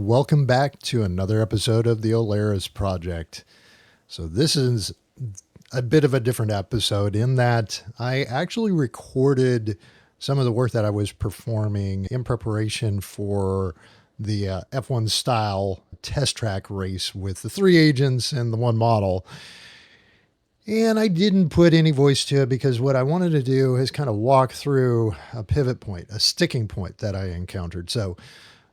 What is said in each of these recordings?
Welcome back to another episode of the Olares Project. So this is a bit of a different episode in that I actually recorded some of the work that I was performing in preparation for the F1 style test track race with the 3 agents and the 1 model. And I didn't put any voice to it because what I wanted to do is kind of walk through a pivot point, a sticking point that I encountered. So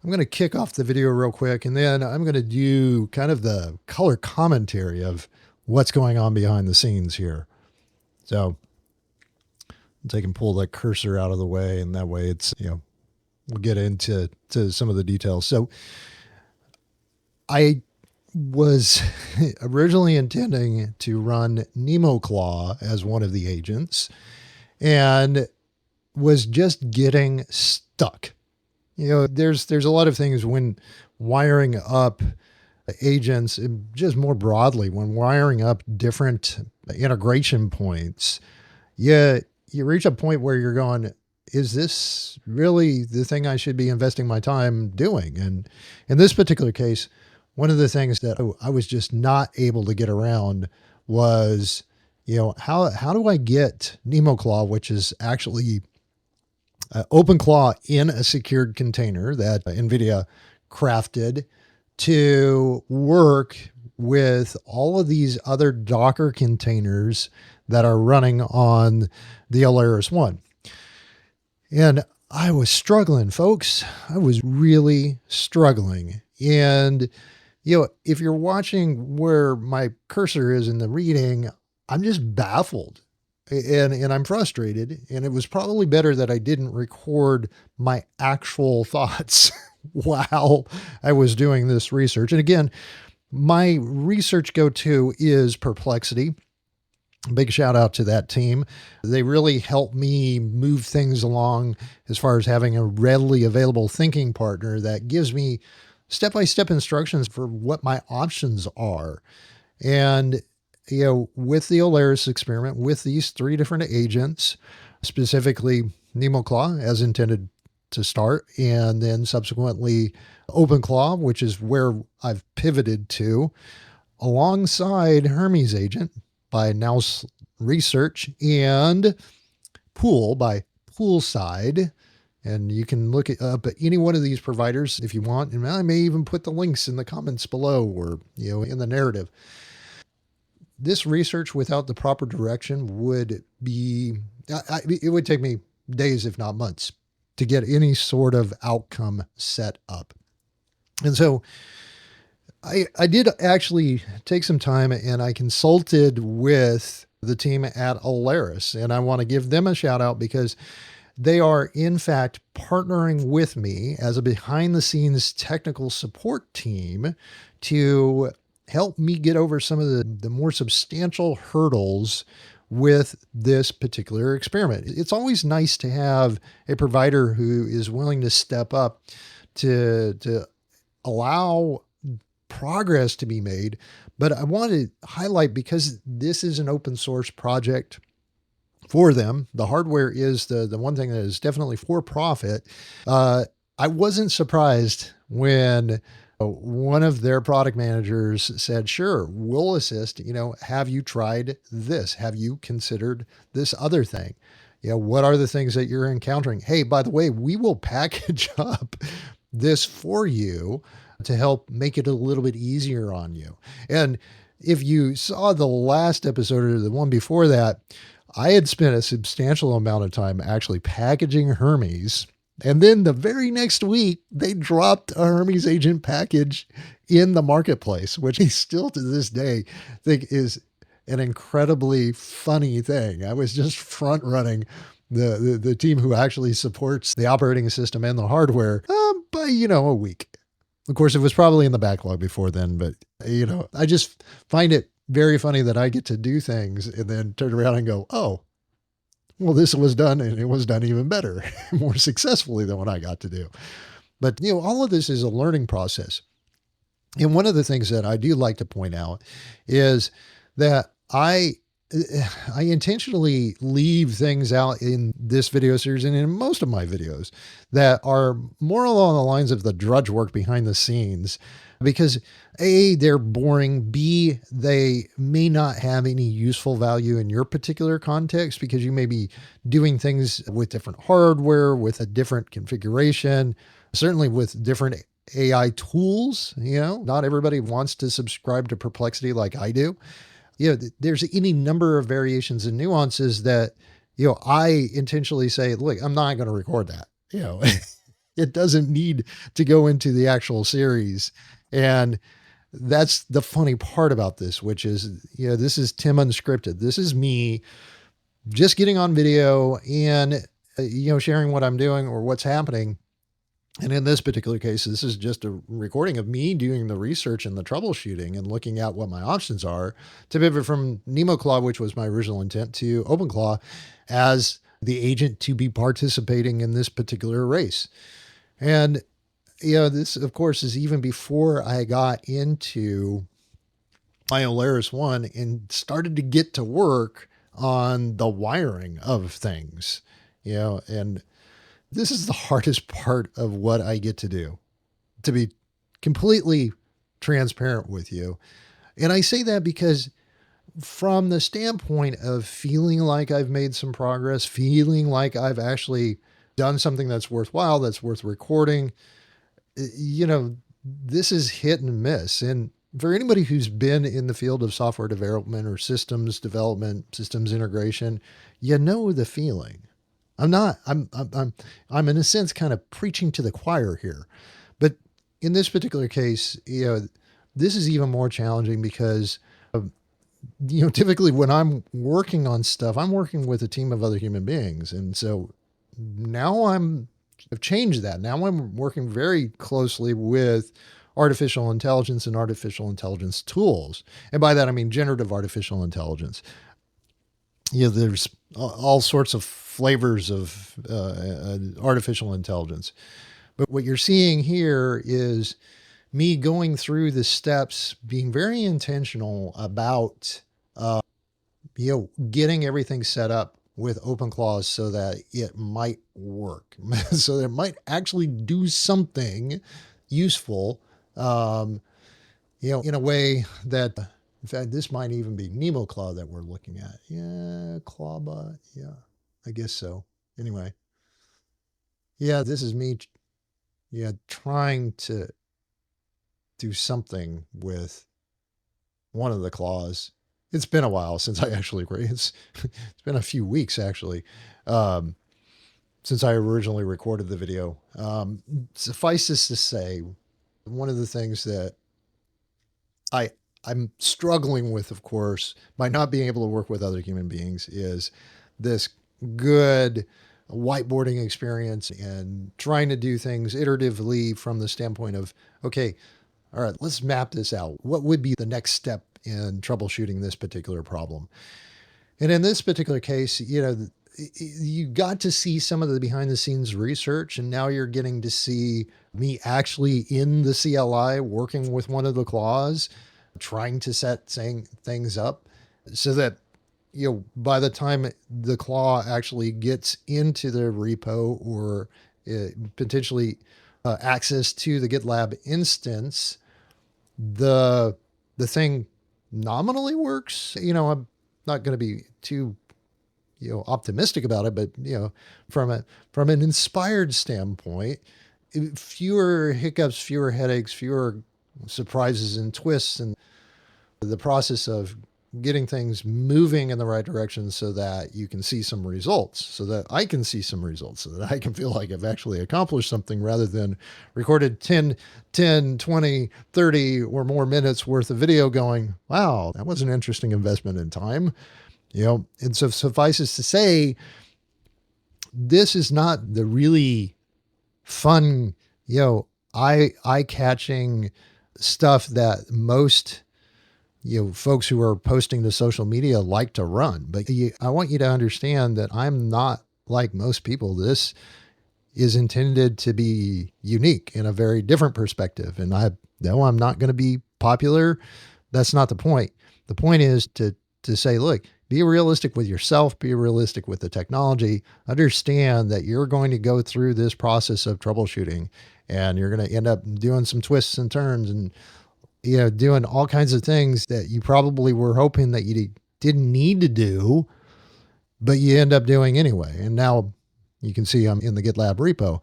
I'm going to kick off the video real quick, and then I'm going to do kind of the color commentary of what's going on behind the scenes here. So I can pull that cursor out of the way, and that way it's, we'll get into some of the details. So I was originally intending to run NemoClaw as one of the agents and was just getting stuck. There's a lot of things when wiring up agents, just more broadly, when wiring up different integration points, you reach a point where you're going, is this really the thing I should be investing my time doing? And in this particular case, one of the things that I was just not able to get around was, how do I get NemoClaw, which is actually OpenClaw in a secured container that NVIDIA crafted, to work with all of these other Docker containers that are running on the Olares One. And I was struggling, folks. I was really struggling. And, if you're watching where my cursor is in the reading, I'm just baffled. And I'm frustrated, and it was probably better that I didn't record my actual thoughts while I was doing this research. And again, my research go-to is Perplexity. Big shout out to that team. They really helped me move things along as far as having a readily available thinking partner that gives me step-by-step instructions for what my options are. And with the Olares experiment, with these 3 different agents, specifically NemoClaw as intended to start, and then subsequently OpenClaw, which is where I've pivoted to, alongside Hermes agent by Nous Research and Pool by Poolside. And you can look up at any one of these providers if you want. And I may even put the links in the comments below or, in the narrative. This research without the proper direction would be, it would take me days, if not months, to get any sort of outcome set up. And so I did actually take some time and I consulted with the team at Olares, and I want to give them a shout out because they are in fact partnering with me as a behind the scenes technical support team to help me get over some of the more substantial hurdles with this particular experiment. It's always nice to have a provider who is willing to step up to allow progress to be made. But I want to highlight, because this is an open source project for them, the hardware is the one thing that is definitely for profit. I wasn't surprised when one of their product managers said, sure, we'll assist. Have you tried this? Have you considered this other thing? What are the things that you're encountering? Hey, by the way, we will package up this for you to help make it a little bit easier on you. And if you saw the last episode or the one before that, I had spent a substantial amount of time actually packaging Hermes. And then the very next week, they dropped a Hermes agent package in the marketplace, which I still to this day think is an incredibly funny thing. I was just front running the team who actually supports the operating system and the hardware by, a week. Of course, it was probably in the backlog before then, but, I just find it very funny that I get to do things and then turn around and go, oh, well, this was done, and it was done even better, more successfully than what I got to do. But, all of this is a learning process. And one of the things that I do like to point out is that I I intentionally leave things out in this video series and in most of my videos that are more along the lines of the drudge work behind the scenes because A, they're boring. B, they may not have any useful value in your particular context because you may be doing things with different hardware, with a different configuration, certainly with different AI tools. Not everybody wants to subscribe to Perplexity like I do. There's any number of variations and nuances that, I intentionally say, look, I'm not going to record that. It doesn't need to go into the actual series. And that's the funny part about this, which is, this is Tim Unscripted. This is me just getting on video and, sharing what I'm doing or what's happening. And in this particular case, this is just a recording of me doing the research and the troubleshooting and looking at what my options are to pivot from NemoClaw, which was my original intent, to OpenClaw as the agent to be participating in this particular race. And, this, of course, is even before I got into my Olares One and started to get to work on the wiring of things, and this is the hardest part of what I get to do, to be completely transparent with you. And I say that because from the standpoint of feeling like I've made some progress, feeling like I've actually done something that's worthwhile, that's worth recording, this is hit and miss. And for anybody who's been in the field of software development or systems development, systems integration, the feeling. I'm in a sense kind of preaching to the choir here, but in this particular case, this is even more challenging because, typically when I'm working on stuff, I'm working with a team of other human beings. And so now I've changed that. Now I'm working very closely with artificial intelligence and artificial intelligence tools. And by that, I mean generative artificial intelligence. There's all sorts of flavors of artificial intelligence. But what you're seeing here is me going through the steps, being very intentional about, getting everything set up with OpenClaw so that it might work, so that it might actually do something useful, in a way that, in fact, this might even be NemoClaw that we're looking at. Yeah, Clawbot. Yeah, I guess so. Anyway. Yeah, this is me, trying to do something with one of the claws. It's been a while since I actually, it's been a few weeks actually, since I originally recorded the video. Suffice this to say, one of the things that I'm struggling with, of course, by not being able to work with other human beings is this good whiteboarding experience and trying to do things iteratively from the standpoint of, okay, all right, let's map this out. What would be the next step in troubleshooting this particular problem? And in this particular case, you got to see some of the behind the scenes research, and now you're getting to see me actually in the CLI working with one of the claws, trying to set things up so that, by the time the claw actually gets into the repo or potentially access to the GitLab instance, the thing nominally works. I'm not going to be too optimistic about it, but from an inspired standpoint, fewer hiccups, fewer headaches, fewer surprises and twists, and the process of getting things moving in the right direction so that you can see some results, so that I can see some results, so that I can feel like I've actually accomplished something rather than recorded 10, 20, 30 or more minutes worth of video going, wow, that was an interesting investment in time. And so suffices to say, this is not the really fun, eye-catching stuff that most folks who are posting to social media like to run. But I want you to understand that I'm not like most people. This is intended to be unique in a very different perspective. And I know I'm not going to be popular. That's not the point. The point is to say, look, Be realistic with yourself, be realistic with the technology. Understand that you're going to go through this process of troubleshooting and you're going to end up doing some twists and turns and doing all kinds of things that you probably were hoping that you didn't need to do, but you end up doing anyway. And now you can see I'm in the GitLab repo.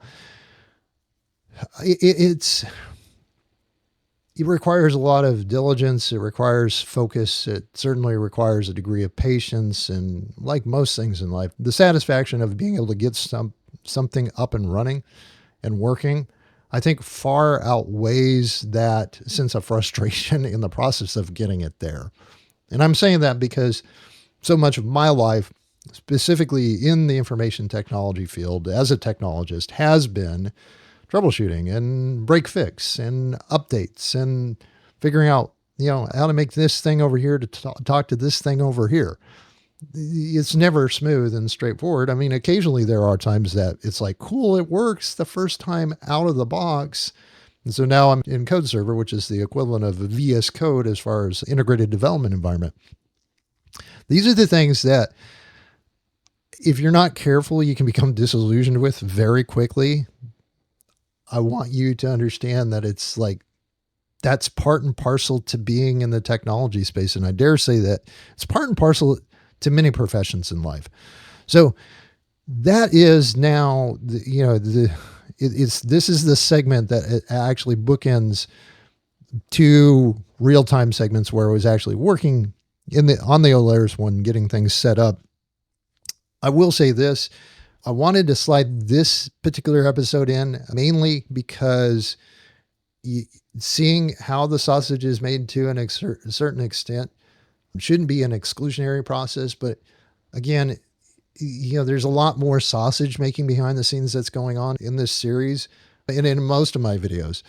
It requires a lot of diligence. It requires focus. It certainly requires a degree of patience. And like most things in life, the satisfaction of being able to get something up and running and working, I think far outweighs that sense of frustration in the process of getting it there. And I'm saying that because so much of my life, specifically in the information technology field as a technologist, has been troubleshooting and break fix and updates and figuring out, how to make this thing over here to talk to this thing over here. It's never smooth and straightforward. I mean, occasionally there are times that it's like, cool, it works the first time out of the box. And so now I'm in Code Server, which is the equivalent of VS Code as far as integrated development environment. These are the things that if you're not careful, you can become disillusioned with very quickly. I want you to understand that it's like, that's part and parcel to being in the technology space. And I dare say that it's part and parcel to many professions in life. So that is now, this is the segment that it actually bookends two real-time segments where I was actually working on the Olares One, getting things set up. I will say this. I wanted to slide this particular episode in mainly because seeing how the sausage is made to a certain extent shouldn't be an exclusionary process. But again, there's a lot more sausage making behind the scenes that's going on in this series and in most of my videos.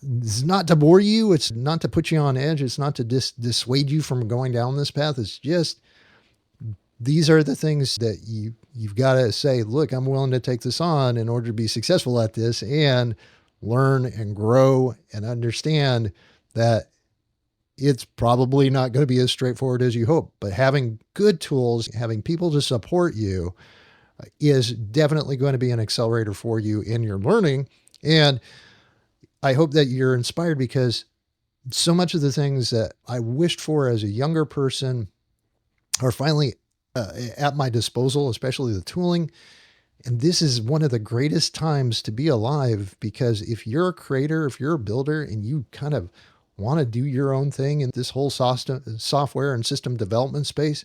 It's not to bore you. It's not to put you on edge. It's not to dissuade you from going down this path. It's just, these are the things that you've got to say, look, I'm willing to take this on in order to be successful at this and learn and grow and understand that it's probably not going to be as straightforward as you hope. But having good tools, having people to support you is definitely going to be an accelerator for you in your learning. And I hope that you're inspired because so much of the things that I wished for as a younger person are finally at my disposal, especially the tooling. And this is one of the greatest times to be alive because if you're a creator, if you're a builder and you kind of want to do your own thing in this whole software and system development space,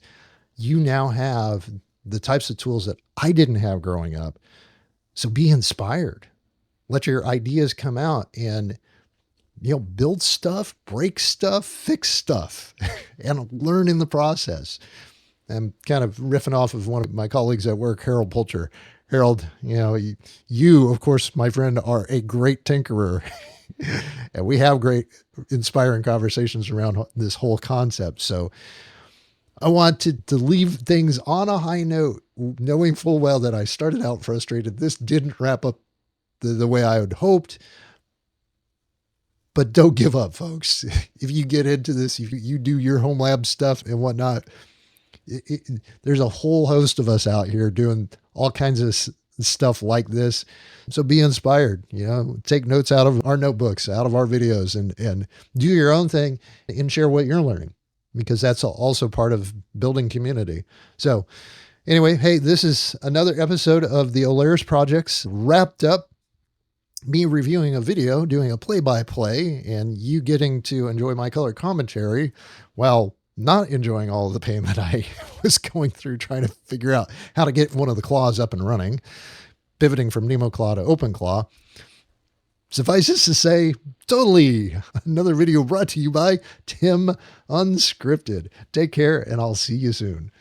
you now have the types of tools that I didn't have growing up. So be inspired. Let your ideas come out and, build stuff, break stuff, fix stuff, and learn in the process. I'm kind of riffing off of one of my colleagues at work, Harold Pulcher. Harold, you, of course, my friend, are a great tinkerer. And we have great, inspiring conversations around this whole concept. So I wanted to leave things on a high note, knowing full well that I started out frustrated. This didn't wrap up the way I had hoped. But don't give up, folks. If you get into this, if you do your home lab stuff and whatnot, there's a whole host of us out here doing all kinds of stuff like this. So be inspired, take notes out of our notebooks, out of our videos, and do your own thing and share what you're learning, because that's also part of building community. So anyway, hey, this is another episode of the Olares Projects wrapped up. Me reviewing a video, doing a play-by-play, and you getting to enjoy my color commentary while not enjoying all of the pain that I was going through trying to figure out how to get one of the claws up and running, pivoting from NemoClaw to OpenClaw. Suffice it to say, totally another video brought to you by Tim Unscripted. Take care, and I'll see you soon.